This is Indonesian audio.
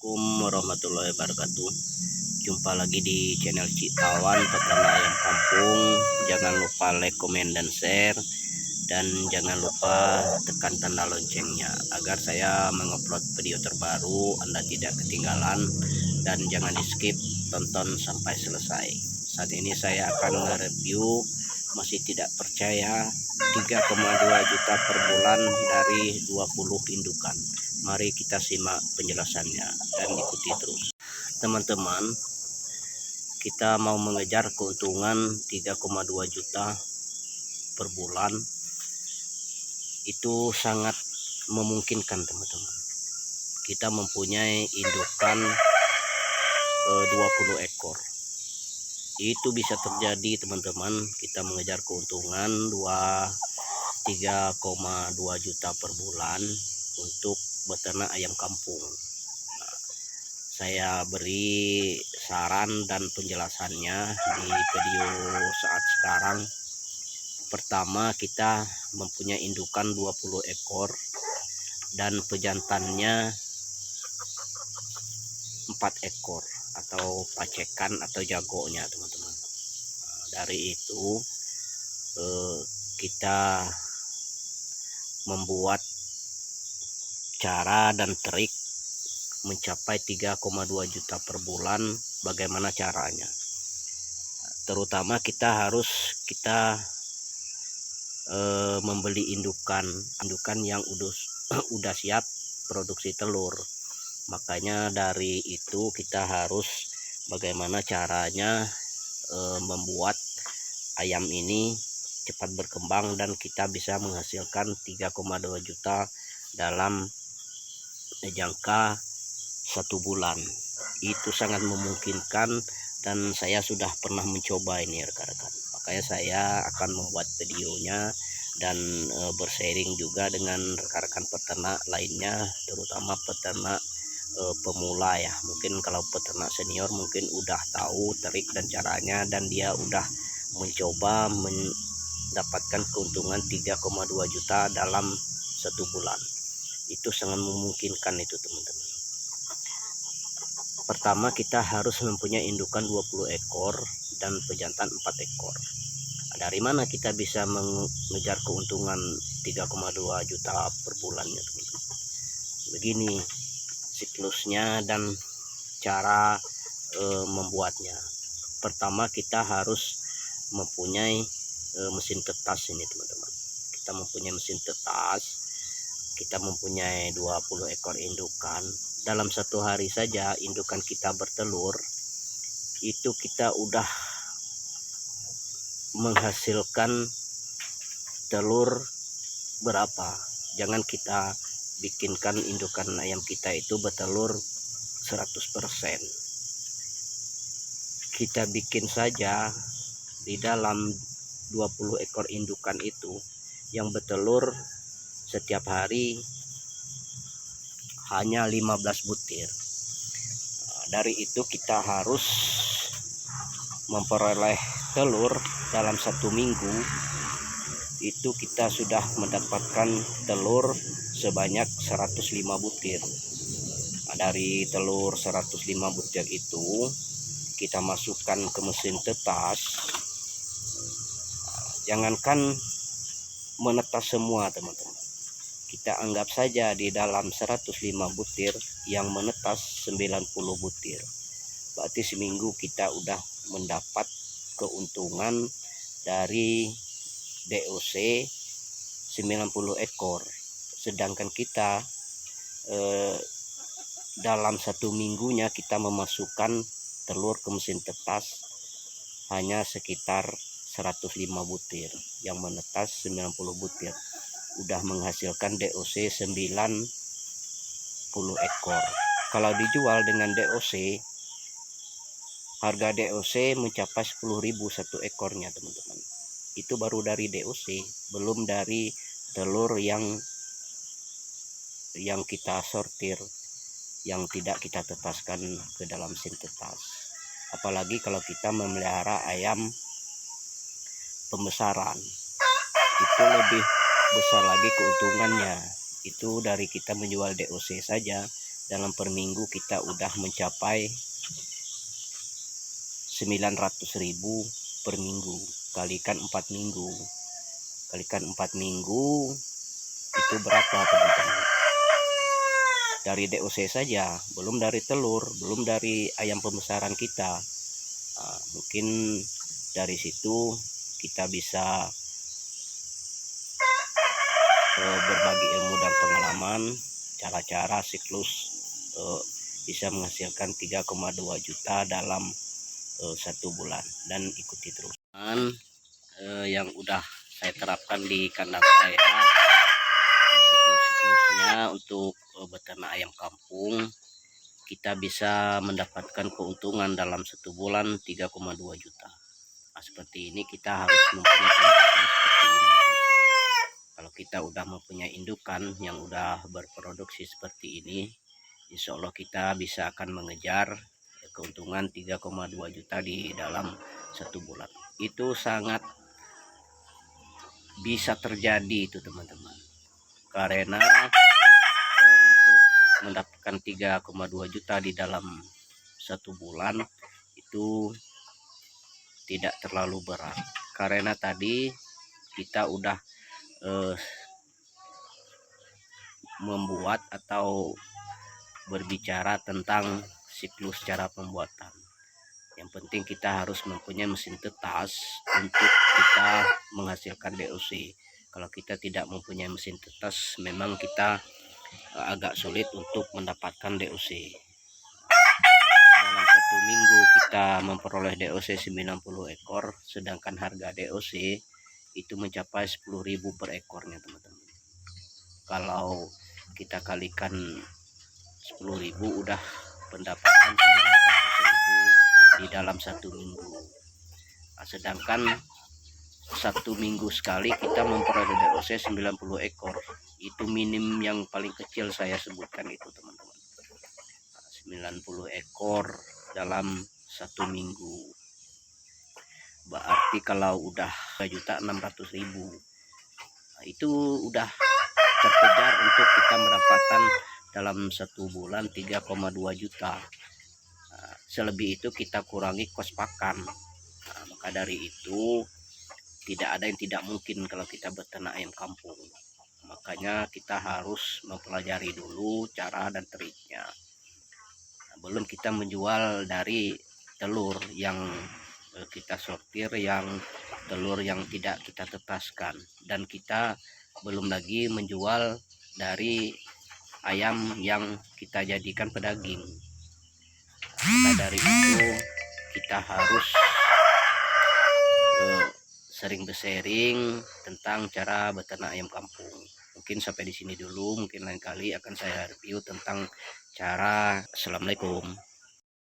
Assalamualaikum warahmatullahi wabarakatuh. Jumpa lagi di channel Citawan Peternak Ayam Kampung. Jangan lupa like, komen, dan share. Dan jangan lupa tekan tanda loncengnya agar saya mengupload video terbaru Anda tidak ketinggalan. Dan jangan di skip, tonton sampai selesai. Saat ini saya akan nge-review, masih tidak percaya, 3,2 juta per bulan dari 20 indukan. Mari kita simak penjelasannya dan ikuti terus. Teman-teman, kita mau mengejar keuntungan 3,2 juta per bulan. Itu sangat memungkinkan, teman-teman. Kita mempunyai indukan 20 ekor. Itu bisa terjadi, teman-teman. Kita mengejar keuntungan 3,2 juta per bulan untuk beternak ayam kampung. Saya beri saran dan penjelasannya di video saat sekarang. Pertama, kita mempunyai indukan 20 ekor dan pejantannya 4 ekor atau pacekan atau jagonya, teman-teman. Dari itu kita membuat cara dan trik mencapai 3,2 juta per bulan. Bagaimana caranya? Terutama kita membeli indukan yang udah siap produksi telur. Makanya dari itu kita harus bagaimana caranya membuat ayam ini cepat berkembang dan kita bisa menghasilkan 3,2 juta dalam jangka 1 bulan. Itu sangat memungkinkan dan saya sudah pernah mencoba ini, rekan-rekan. Makanya saya akan membuat videonya dan bersharing juga dengan rekan-rekan peternak lainnya, terutama peternak pemula ya. Mungkin kalau peternak senior mungkin udah tahu trik dan caranya dan dia udah mencoba mendapatkan keuntungan 3,2 juta dalam 1 bulan. Itu sangat memungkinkan itu, teman-teman. Pertama, kita harus mempunyai indukan 20 ekor dan pejantan 4 ekor. Dari mana kita bisa mengejar keuntungan 3,2 juta per bulannya, teman-teman? Begini siklusnya dan cara membuatnya. Pertama, kita harus mempunyai mesin tetas ini, teman-teman. Kita mempunyai mesin tetas. Kita mempunyai 20 ekor indukan. Dalam 1 hari saja indukan kita bertelur, itu kita udah menghasilkan telur berapa. Jangan kita bikinkan indukan ayam kita itu bertelur 100%. Kita bikin saja di dalam 20 ekor indukan itu yang bertelur setiap hari hanya 15 butir. Dari itu kita harus memperoleh telur dalam 1 minggu. Itu kita sudah mendapatkan telur sebanyak 105 butir. Dari telur 105 butir itu kita masukkan ke mesin tetas. Jangankan menetas semua, teman-teman. Kita anggap saja di dalam 105 butir yang menetas 90 butir. Berarti seminggu kita udah mendapat keuntungan dari DOC 90 ekor. Sedangkan kita dalam 1 minggunya kita memasukkan telur ke mesin tetas hanya sekitar 105 butir. Yang menetas 90 butir. Udah menghasilkan DOC 90 ekor. Kalau dijual dengan DOC, harga DOC mencapai 10.000 1 ekornya, teman-teman. Itu baru dari DOC, belum dari telur yang kita sortir, yang tidak kita tetaskan ke dalam mesin tetas. Apalagi kalau kita memelihara ayam pembesaran, itu lebih besar lagi keuntungannya. Itu dari kita menjual DOC saja dalam per minggu kita udah mencapai 900.000 per minggu. Kalikan 4 minggu, itu berapa teman-teman? Dari DOC saja, belum dari telur, belum dari ayam pembesaran kita. Mungkin dari situ kita bisa berbagi ilmu dan pengalaman cara-cara siklus bisa menghasilkan 3,2 juta dalam 1 bulan, dan ikuti terus yang udah saya terapkan di kandang saya. Siklus-siklusnya untuk beternak ayam kampung kita bisa mendapatkan keuntungan dalam 1 bulan 3,2 juta. Nah, seperti ini kita harus mempunyai indukan seperti ini. Kalau kita udah mempunyai indukan yang udah berproduksi seperti ini, insya Allah kita bisa akan mengejar keuntungan 3,2 juta di dalam 1 bulan. Itu sangat bisa terjadi itu teman-teman, karena untuk mendapatkan 3,2 juta di dalam 1 bulan itu tidak terlalu berat, karena tadi kita udah membuat atau berbicara tentang siklus cara pembuatan. Yang penting kita harus mempunyai mesin tetas untuk kita menghasilkan DOC. Kalau kita tidak mempunyai mesin tetas, memang kita agak sulit untuk mendapatkan DOC. Dalam 1 minggu kita memperoleh DOC 90 ekor, sedangkan harga DOC itu mencapai 10.000 per ekornya teman-teman. Kalau kita kalikan 10.000 udah pendapatan 900.000 di dalam 1 minggu. Nah, sedangkan 1 minggu sekali kita memperoleh DOC 90 ekor. Itu minim yang paling kecil saya sebutkan itu teman-teman. 90 ekor dalam 1 minggu. Berarti kalau udah 3.600.000, nah, itu udah terkejar untuk kita mendapatkan dalam 1 bulan 3,2 juta. Nah, selebih itu kita kurangi kos pakan. Nah, maka dari itu tidak ada yang tidak mungkin kalau kita beternak ayam kampung. Makanya kita harus mempelajari dulu cara dan triknya. Nah, belum kita menjual dari telur yang kita sortir, yang telur yang tidak kita tetaskan, dan kita belum lagi menjual dari ayam yang kita jadikan pedaging. Maka dari itu kita harus sering bersharing tentang cara beternak ayam kampung. Mungkin sampai di sini dulu, mungkin lain kali akan saya review tentang cara. Assalamualaikum.